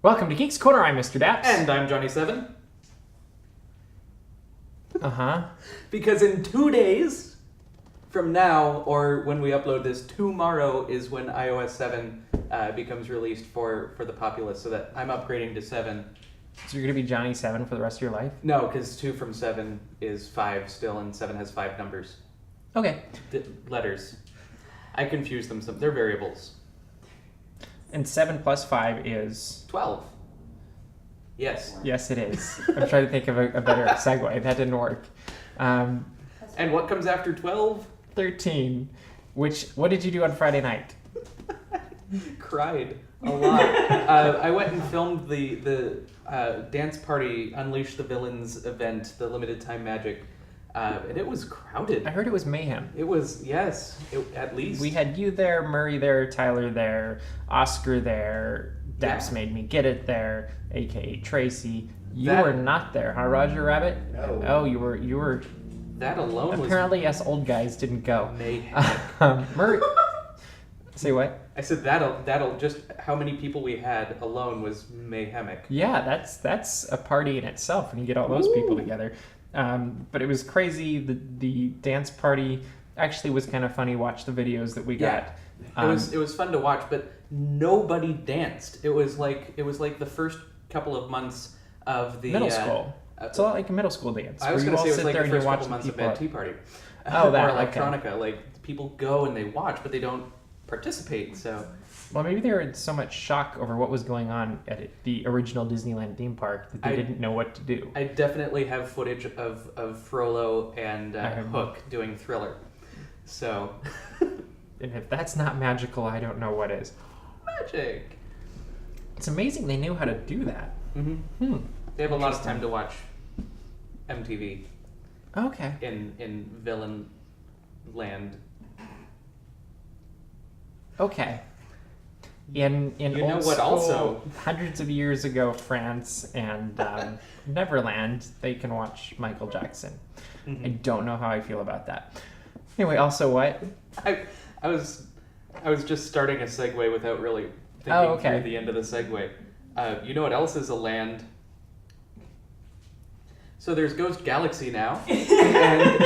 Welcome to Geeks Corner. I'm Mr. DAPs. And I'm Johnny7. Uh-huh. Because in 2 days from now, or when we upload this, tomorrow is when iOS 7 becomes released for the populace, so that I'm upgrading to 7. So you're going to be Johnny 7 for the rest of your life? No, because 2 from 7 is 5 still, and 7 has 5 numbers. Okay. Letters. I confuse them. They're variables. And 7 plus 5 is... 12. Yes. Yes, it is. I'm trying to think of a better segue. That didn't work. And what comes after 12? 13. What did you do on Friday night? Cried a lot. I went and filmed the dance party Unleash the Villains event, the limited time magic, and it was crowded. I heard it was mayhem. It was, yes, at least. We had you there, Murray there, Tyler there, Oscar there, Daps Made Me Get It there, aka Tracy. You were not there, huh, Roger Rabbit? No. Oh, you were. That alone apparently us old guys didn't go. Mayhem. Murray. Say what? I said that'll just how many people we had alone was mayhemic. Yeah, that's a party in itself when you get all those people together. But it was crazy. The dance party actually was kind of funny. Watch the videos that we got. It was fun to watch, but nobody danced. It was like the first couple of months of the middle school. It's a lot like a middle school dance. I was going to say it was like the first couple the months of Bad Tea Party. Oh, that or electronica. Okay. Like people go and they watch, but they don't participate. So, well, maybe they were in so much shock over what was going on at the original Disneyland theme park that they didn't know what to do. I definitely have footage of Frollo and Hook doing Thriller. So, and if that's not magical, I don't know what is. Magic. It's amazing they knew how to do that. Mm-hmm. They have a lot of time to watch MTV. Okay. In Villain Land. Okay. In you old know what school, also hundreds of years ago, France and Neverland, they can watch Michael Jackson. Mm-hmm. I don't know how I feel about that. Anyway, also what? I was just starting a segue without really thinking through the end of the segue. You know what else is a land? So there's Ghost Galaxy now. And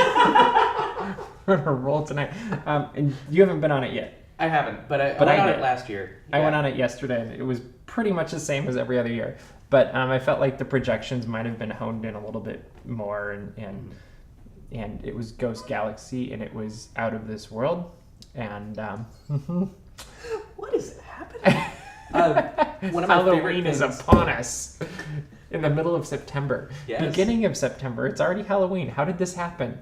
we're gonna roll tonight. And you haven't been on it yet. I haven't, but I went on it last year. Yeah. I went on it yesterday, and it was pretty much the same as every other year. But I felt like the projections might have been honed in a little bit more, and it was Ghost Galaxy, and it was out of this world. And what is happening? One of my Halloween is upon us. In the middle of September. Yes. Beginning of September. It's already Halloween. How did this happen?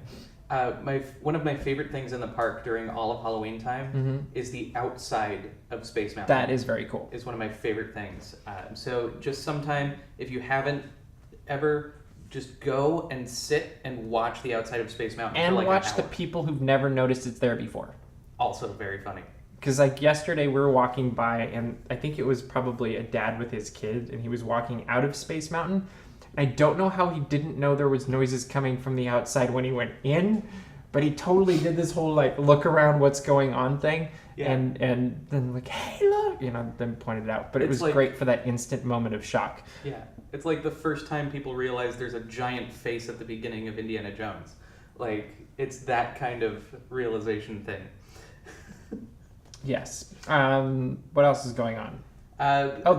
One of my favorite things in the park during all of Halloween time is the outside of Space Mountain. That is very cool. It's one of my favorite things. So just sometime, if you haven't ever, just go and sit and watch the outside of Space Mountain. And for like watch the people who've never noticed it's there before. Also very funny. Because like yesterday we were walking by, and I think it was probably a dad with his kid, and he was walking out of Space Mountain. I don't know how he didn't know there was noises coming from the outside when he went in, but he totally did this whole like look around what's going on thing, and then like, hey look, then pointed it out. But it was like, great for that instant moment of shock. Yeah, it's like the first time people realize there's a giant face at the beginning of Indiana Jones. Like it's that kind of realization thing. Yes. What else is going on?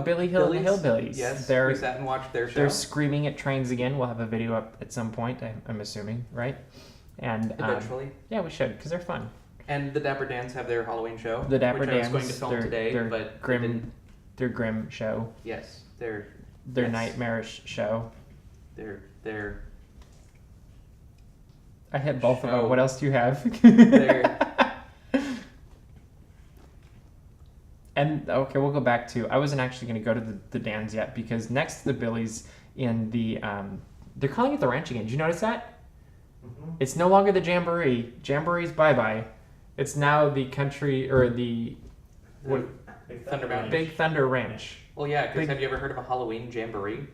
Billy Hill and the Hillbillies. Yes, we sat and watched their show. They're screaming at trains again. We'll have a video up at some point, I'm assuming, right? And eventually. Yeah, we should, because they're fun. And the Dapper Dans have their Halloween show. The Dapper which Dans. I was going to film today, but their grim show. Yes, their nightmarish show. Their I had both of them. What else do you have? And okay, we'll go back to. I wasn't actually going to go to the Dans yet because next to the Billies in the they're calling it the ranch again. Did you notice that? Mm-hmm. It's no longer the Jamboree. Jamboree's bye. It's now the country or the Big Thunder Ranch. Well, yeah, because have you ever heard of a Halloween Jamboree?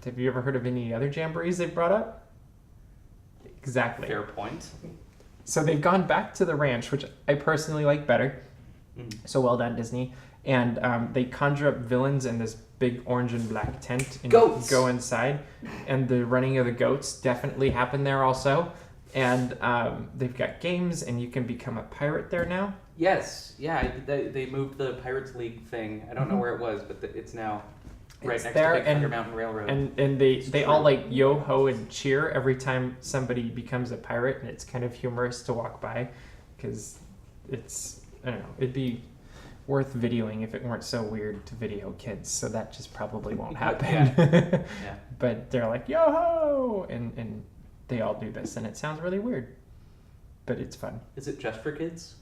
Have you ever heard of any other jamborees they've brought up? Exactly. Fair point. So they've gone back to the ranch, which I personally like better. So well done, Disney. and they conjure up villains in this big orange and black tent and Goats. go inside, and the running of the goats definitely happened there also. And they've got games, and you can become a pirate there now. Yes, yeah, they moved the Pirates League thing. I don't know where it was, but it's now right It's next there, to Big and- Thunder Mountain Railroad. And they all like yo-ho and cheer every time somebody becomes a pirate, and it's kind of humorous to walk by because it's, I don't know, it'd be worth videoing if it weren't so weird to video kids, so that just probably won't happen. Yeah. But they're like yo-ho, and they all do this, and it sounds really weird, but it's fun. Is it just for kids?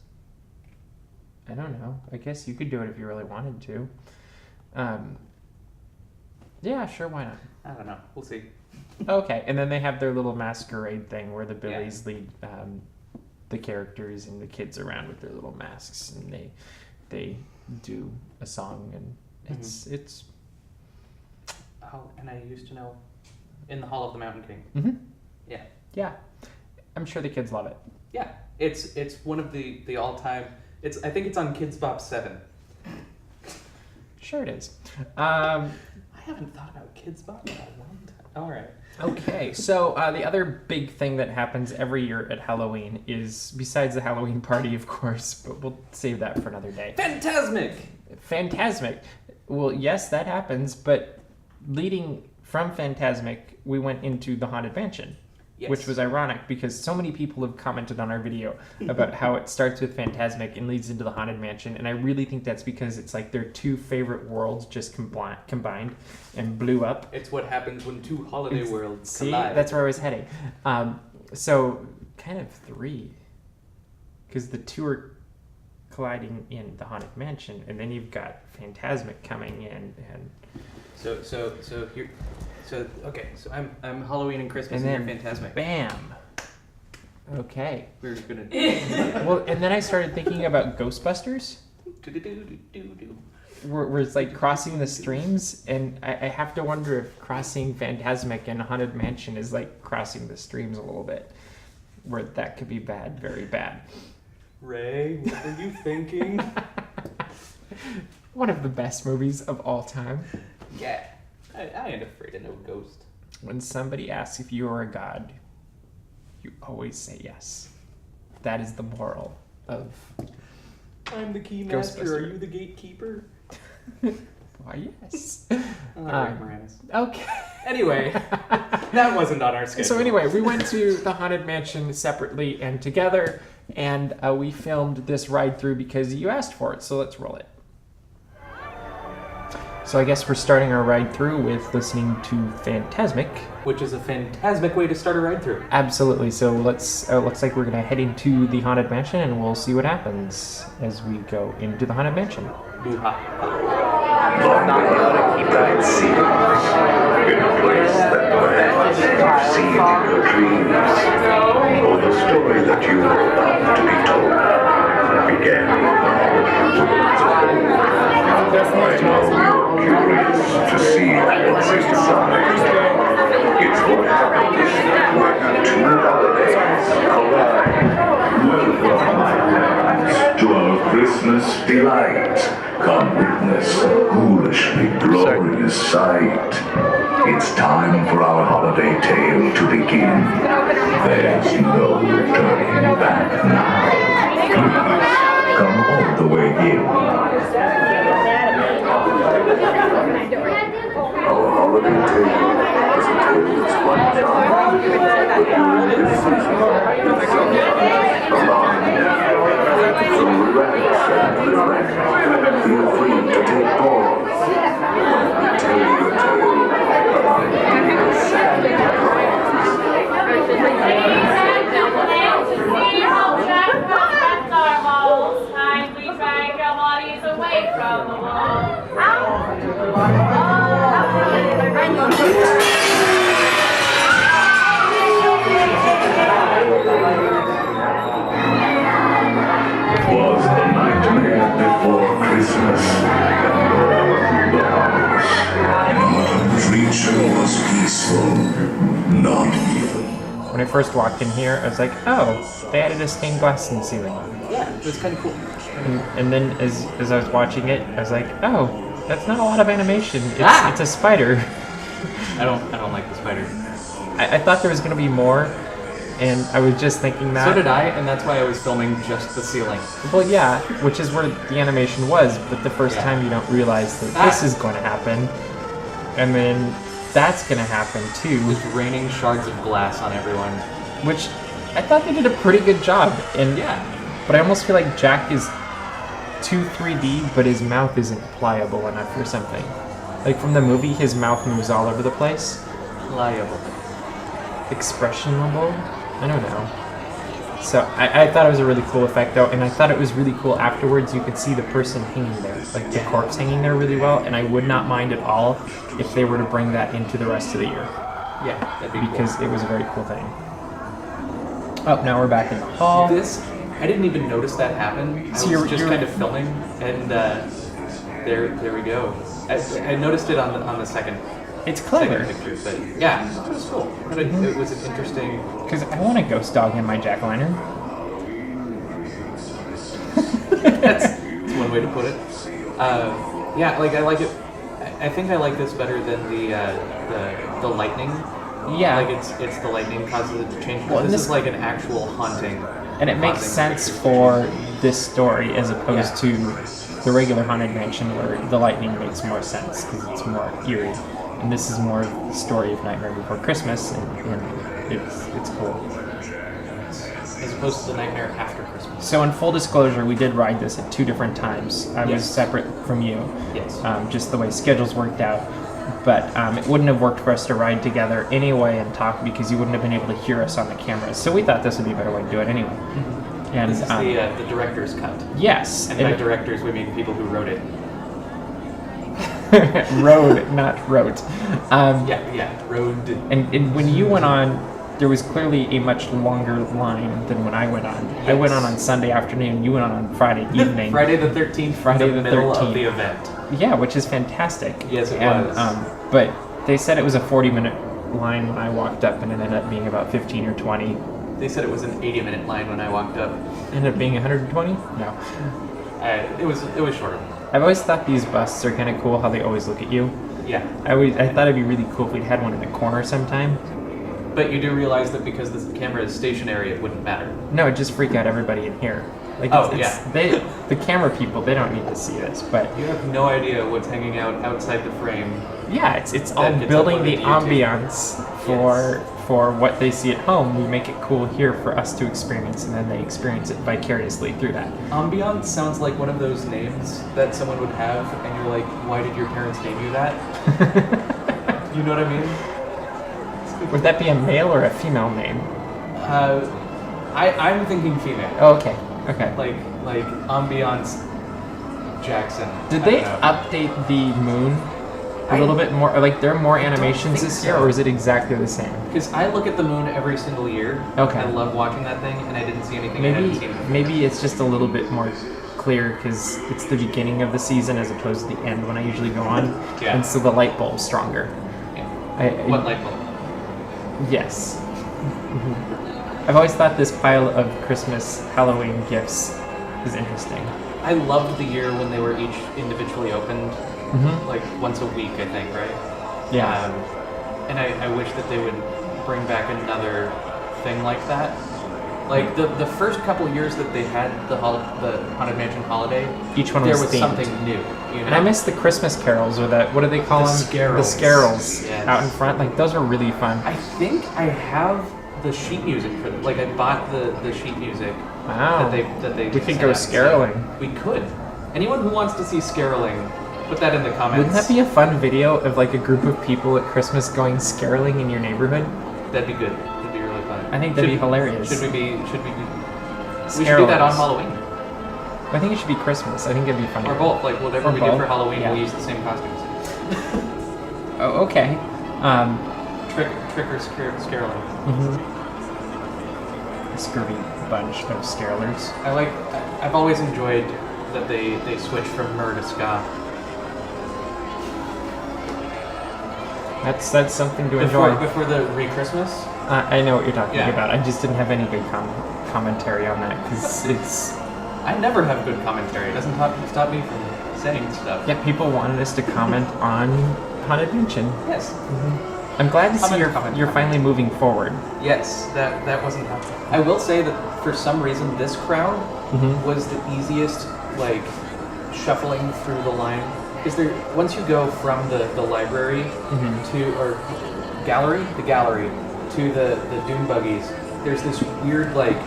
I don't know. I guess you could do it if you really wanted to. Yeah, sure, why not? I don't know. We'll see. Okay, and then they have their little masquerade thing where the Billies lead the characters and the kids around with their little masks, and they do a song, and it's. Oh, and I used to know in the Hall of the Mountain King. Mm-hmm. Yeah. I'm sure the kids love it. Yeah, it's one of the all-time. I think it's on Kids Bop 7. Sure it is. I haven't thought about Kids Bop in a long time. All right. Okay, so the other big thing that happens every year at Halloween is, besides the Halloween party, of course, but we'll save that for another day. Phantasmic. Well, yes, that happens, but leading from Phantasmic, we went into the Haunted Mansion. Yes. Which was ironic because so many people have commented on our video about how it starts with Phantasmic and leads into the Haunted Mansion, and I really think that's because it's like their two favorite worlds just combined and blew up. It's what happens when two holiday worlds See, collide. that's where I was heading. So kind of three, because the two are colliding in the Haunted Mansion, and then you've got Phantasmic coming in, and So here. So okay, so I'm Halloween and Christmas and and then you're Phantasmic. Bam. Okay. We're gonna. Well, and then I started thinking about Ghostbusters, where it's like crossing the streams, and I have to wonder if crossing Phantasmic and Haunted Mansion is like crossing the streams a little bit, where that could be bad, very bad. Ray, what were you thinking? One of the best movies of all time. Yeah, I ain't afraid of no ghost. When somebody asks if you are a god, you always say yes. That is the moral of I'm the key master. Ghostbuster. Are you the gatekeeper? Why, yes. All right, Moranis. Okay. Anyway, that wasn't on our schedule. So anyway, we went to the Haunted Mansion separately and together, and we filmed this ride through because you asked for it, so let's roll it. So I guess we're starting our ride through with listening to Phantasmic. Which is a phantasmic way to start a ride through. Absolutely. So let's. Looks like we're gonna head into the Haunted Mansion, and we'll see what happens as we go into the Haunted Mansion. Boo-ha. Not how to keep that secret in a place that perhaps you've seen in your dreams, or the story that you are about to be told began I know you're curious to see what's inside. It's what happens when two holidays collide. To our Christmas delight, come witness a ghoulishly glorious sight. It's time for our holiday tale to begin. There's no turning back now. Please, come all the way in. Our holiday tale is a tale that's one time, but during this season, it's so relax and reflect. Feel free to take pause while we tell you a tale about Santa Claus. Kindly drag your bodies away from the wall. Was the nightmare before Christmas and all the house. The creature was peaceful, not evil. When I first walked in here, I was like, oh, they added a stained glass in the ceiling. Yeah, it was kind of cool. And then as I was watching it, I was like, oh, that's not a lot of animation. It's a spider. I don't like the spider. I thought there was going to be more, and I was just thinking that. So did I, and that's why I was filming just the ceiling. Well, yeah, which is where the animation was, but the first time you don't realize that this is going to happen, and then that's going to happen too. It's raining shards of glass on everyone. Which I thought they did a pretty good job, and but I almost feel like Jack is too 3D, but his mouth isn't pliable enough for something. Like from the movie, his mouth moves all over the place. Pliable. Expressionable? I don't know. So I thought it was a really cool effect though, and I thought it was really cool afterwards you could see the person hanging there, like the corpse hanging there really well, and I would not mind at all if they were to bring that into the rest of the year. Yeah, that'd be because it was a very cool thing. Oh, now we're back in the hall. I didn't even notice that happen. I was just kind of filming, and there we go. I noticed it on the second. It's clever. Second picture, but yeah, it was cool. But it was an interesting. Because I want a ghost dog in my jack-o'-lantern. That's one way to put it. Yeah, like I like it. I think I like this better than the lightning. Yeah, like it's the lightning causes it to change. Well, this is like an actual haunting. And it makes sense for this story as opposed to the regular Haunted Mansion where the lightning makes more sense because it's more eerie. And this is more the story of Nightmare Before Christmas, and it's cool. As opposed to the Nightmare After Christmas. So in full disclosure, we did ride this at 2 different times. I was separate from you. Yes. Just the way schedules worked out. But it wouldn't have worked for us to ride together anyway and talk because you wouldn't have been able to hear us on the cameras. So we thought this would be a better way to do it anyway. Mm-hmm. And this is the director's cut. Yes. And by directors, we mean people who wrote it. Road, not wrote. Road. And when you went on, there was clearly a much longer line than when I went on. Yes. I went on Sunday afternoon. You went on Friday evening. Friday the 13th. Friday the middle 13th of the event. Yeah, which is fantastic. Yes, it was. But they said it was a 40-minute line when I walked up, and it ended up being about 15 or 20. They said it was an 80-minute line when I walked up. Ended up being 120? No. It was shorter. I've always thought these busts are kind of cool how they always look at you. Yeah. I thought it'd be really cool if we'd had one in the corner sometime. But you do realize that because the camera is stationary, it wouldn't matter. No, it'd just freak out everybody in here. Like the camera people, they don't need to see this, but you have no idea what's hanging out outside the frame. Yeah, it's all building the ambiance for what they see at home. We make it cool here for us to experience, and then they experience it vicariously through that. Ambiance sounds like one of those names that someone would have, and you're like, why did your parents name you that? You know what I mean? Would that be a male or a female name? I'm thinking female. Oh, okay. Okay. Like Ambiance Jackson. Did they update the moon a little bit more? Like there are more animations this year, or is it exactly the same? Because I look at the moon every single year. Okay. I love watching that thing, and I didn't see anything I hadn't seen before. Maybe it's just a little bit more clear because it's the beginning of the season as opposed to the end when I usually go on. Yeah. And so the light bulb's stronger. Yeah. What light bulb? Yes. I've always thought this pile of Christmas Halloween gifts is interesting. I loved the year when they were each individually opened, like once a week, I think, right? Yeah. And I wish that they would bring back another thing like that. Like the first couple years that they had the Haunted Mansion holiday, each one was themed. something new. You know? And I miss the Christmas carols, or what do they call them? Scarols. The scarols Yes. out in front. Like those are really fun. I think I have the sheet music for them. Like I bought the sheet music. Wow. That they we could go scaroling. We could. Anyone who wants to see scaroling, put that in the comments. Wouldn't that be a fun video of like a group of people at Christmas going scaroling in your neighborhood? That'd be good. That'd be really fun. I think that'd be hilarious. Should we be? We should do Scarolers. that on Halloween. I think it should be Christmas. I think it'd be fun. Or both. Like whatever we do for Halloween, yeah. we'll use the same costumes. Oh, okay. Trick or scaroling. A scurvy bunch of scarolers. I've always enjoyed that they switch from myrrh to ska. That's something to enjoy. Before the re-Christmas? I know what you're talking Yeah. about. I just didn't have any good commentary on that because it's I never have good commentary. It doesn't stop me from saying stuff. Yeah, people wanted us to comment on Haunted Mansion. Yes. I'm glad to see Comment. you're finally moving forward. Yes, that wasn't happening. I will say that for some reason this crowd was the easiest, like, shuffling through the line. Because once you go from the library to the gallery to the dune buggies, there's this weird, like,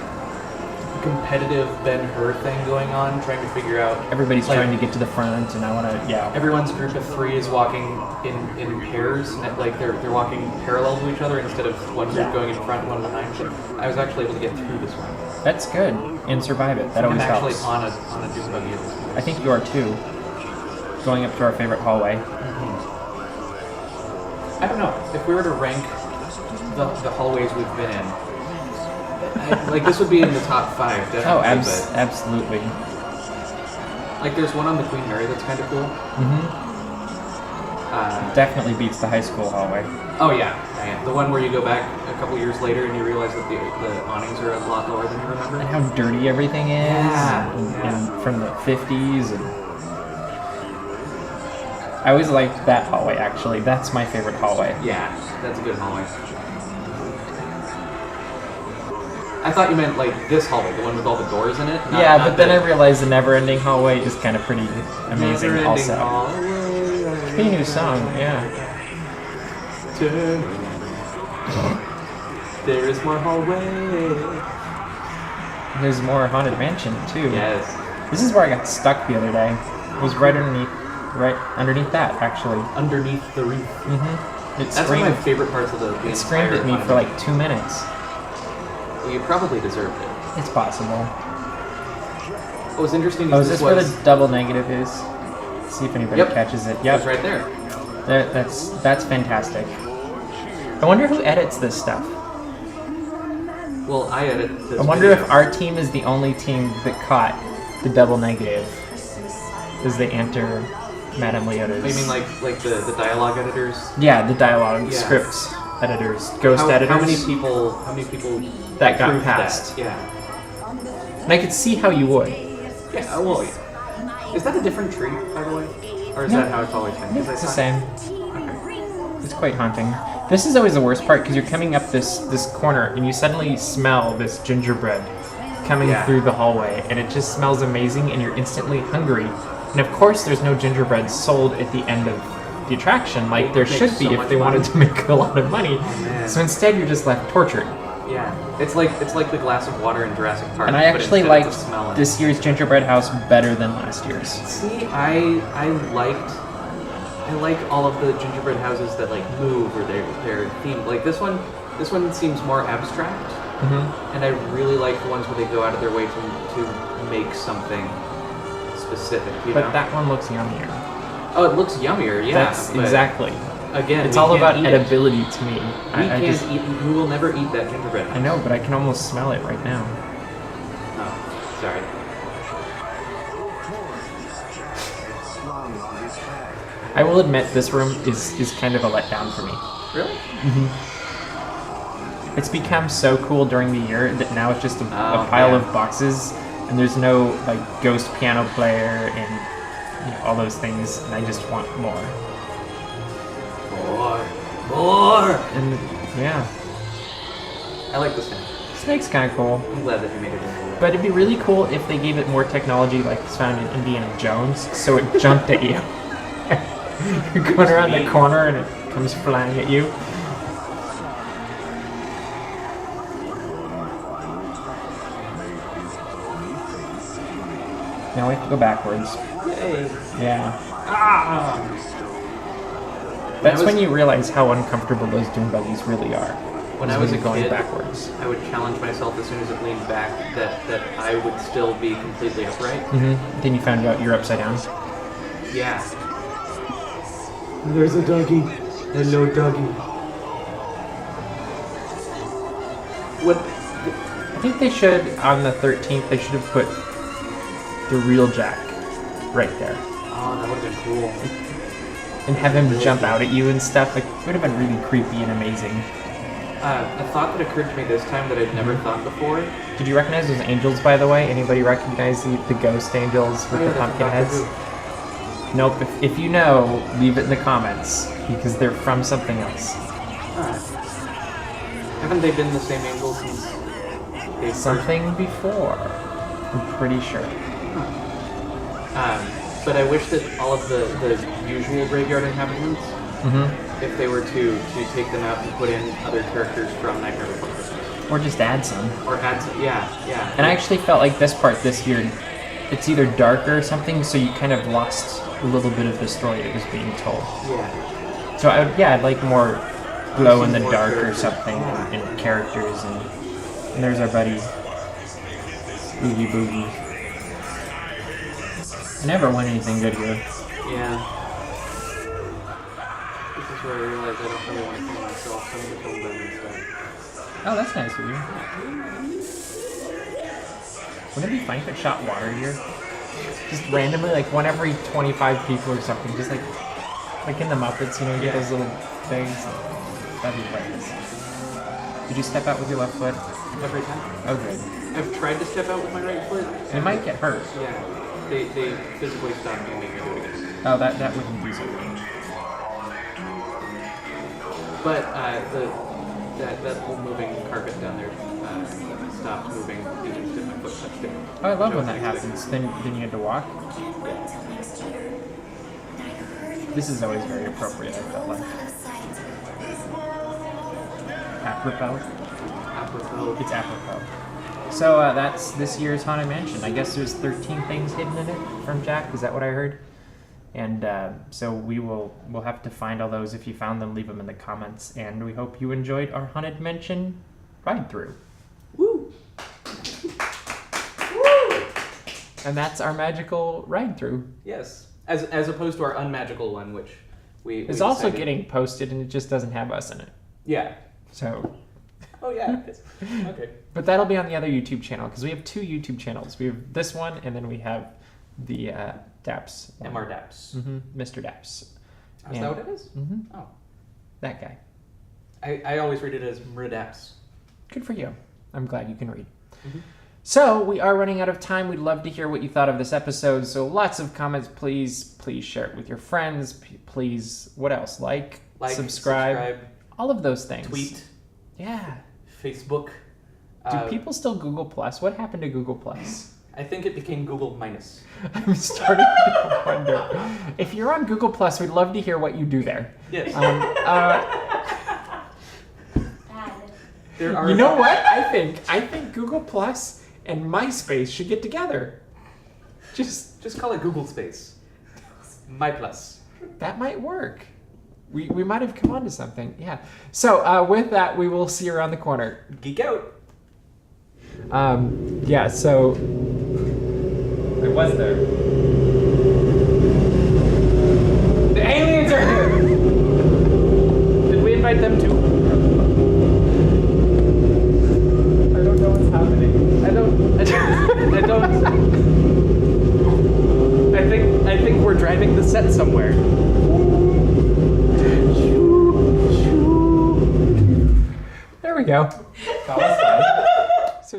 competitive Ben-Hur thing going on, trying to figure out. Everybody's like, trying to get to the front, and I want to, yeah. Everyone's group of 3 is walking in pairs, and like they're walking parallel to each other instead of one group going in front, one behind. So I was actually able to get through this one. That's good, and survive it. That always I'm actually helps. on a dune buggy at this point. I think you are too. Going up to our favorite hallway. I don't know if we were to rank the hallways we've been in. Like this would be in the top 5, definitely. Oh, but, absolutely. like there's one on the Queen Mary that's kind of cool. Definitely beats the high school hallway. Oh yeah, the one where you go back a couple years later and you realize that the awnings are a lot lower than you remember. And how dirty everything is. Yeah. And from the 50s. And I always liked that hallway, actually. That's my favorite hallway. Yeah, that's a good hallway. I thought you meant like this hallway, the one with all the doors in it. Yeah, but then I realized the Never-Ending Hallway is kind of pretty amazing also. Pretty new song, yeah. There is more hallway. There's more Haunted Mansion, too. Yes. This is where I got stuck the other day. It was right underneath that, actually. Underneath the roof. It That's one of my favorite parts of the It screamed at me for like 2 minutes. Well, you probably deserved it. It's possible. What was interesting Oh, is is this where the double negative is? Let's see if anybody catches it. It Yep. was right there. That's fantastic. I wonder who edits this stuff. Well, I edit this I wonder video. if our team is the only team that caught the double negative as they enter Madame Leota's. You mean like the dialogue editors? Yeah, the dialogue, scripts editors, ghost editors. How many people that got approved passed? that? Yeah. And I could see how you would. Yeah. Well, is that a different tree, by the way, or is that how it's always been? 'Cause I It's the thought- same. It's quite haunting. This is always the worst part because you're coming up this corner and you suddenly smell this gingerbread coming through the hallway, and it just smells amazing, and you're instantly hungry. And of course, there's no gingerbread sold at the end of the attraction, like there should be if they wanted to make a lot of money. So instead, you're just left tortured. Yeah, it's like the glass of water in Jurassic Park. And I actually liked this year's gingerbread house better than last year's. See, I like all of the gingerbread houses that like move or they're themed. Like this one seems more abstract, and I really like the ones where they go out of their way to make something specific. But that one looks yummier. Oh, it looks yummier, yeah. That's exactly. Again, it's all about edibility to me. We will never eat that gingerbread. I know, but I can almost smell it right now. Oh, sorry. I will admit this room is kind of a letdown for me. Really? It's become so cool during the year that now it's just a pile of boxes, and there's no like ghost piano player and all those things, and I just want more. More! And yeah. I like the snake. Snake's kind of cool. I'm glad that you made it into But it'd be really cool if they gave it more technology like it's found in Indiana Jones, so it jumped at you. You're going around the corner and it comes flying at you. Now we have to go backwards. Yay. Yeah. That's when you realize how uncomfortable those dune buggies really are. When I was going kid, backwards. I would challenge myself as soon as it leaned back that I would still be completely upright. Then you found out you're upside down. Yeah. There's a doggy. Hello, doggy. What? I think they should, on the 13th, they should have put the real Jack right there. Oh, that would have been cool. And have him jump out at you and stuff. Like, it would have been really creepy and amazing. A thought that occurred to me this time that I'd never thought before. Did you recognize those angels, by the way? Anybody recognize the ghost angels with the pumpkin heads? Nope. If you know, leave it in the comments because they're from something else. Haven't they been the same angel since they Something before. I'm pretty sure. But I wish that all of the usual graveyard inhabitants, if they were to take them out and put in other characters from Nightmare Before Christmas. Or just add some. Or add some, yeah. And I actually felt like this part this year, it's either darker or something, so you kind of lost a little bit of the story that was being told. Yeah. So I'd like more glow in the more dark or characters. something, and characters, and there's our buddy Oogie Boogie. I never won anything good here. Yeah. This is where I realized I don't really want to kill myself, so I'm going to kill them instead. Oh, that's nice of you. Wouldn't it be funny if it shot water here? Just randomly, like one every 25 people or something, just like in the Muppets, you know, you get those little things. That'd be hilarious. Did you step out with your left foot? Every time. Oh, good. I've tried to step out with my right foot. It might get hurt. Yeah. They physically stopped me and made me do it again. Oh, that wouldn't do so good. But that whole moving carpet down there stopped moving the instant my foot touched it. Oh, I love when that happens. Then you had to walk. This is always very appropriate, I felt like. Apropos? Apropos. It's apropos. So that's this year's Haunted Mansion. I guess there's 13 things hidden in it from Jack. Is that what I heard? And so we'll have to find all those. If you found them, leave them in the comments. And we hope you enjoyed our Haunted Mansion ride through. Woo! Woo! And that's our magical ride through. Yes. As opposed to our unmagical one, which we It's also decided- getting posted, and it just doesn't have us in it. Yeah. So. Oh yeah. Okay. But that'll be on the other YouTube channel because we have two YouTube channels. We have this one, and then we have the DAPs. one. MR Daps. Mr. Daps. Is that what it is? Oh. That guy. I always read it as Mridaps. Good for you. I'm glad you can read. So we are running out of time. We'd love to hear what you thought of this episode. So lots of comments, please. Please share it with your friends. Please, what else? Like subscribe. All of those things. Tweet. Yeah. Facebook. Do people still Google Plus? What happened to Google Plus? I think it became Google minus. I'm starting to wonder. If you're on Google Plus, we'd love to hear what you do there. Yes. Bad. You know what? I think Google Plus and MySpace should get together. Just call it Google Space. My Plus. That might work. We might have come on to something. Yeah. So with that, we will see you around the corner. Geek out. Yeah, so I was there. The aliens are here! Did we invite them too? I don't know what's happening. I think we're driving the set somewhere. There we go.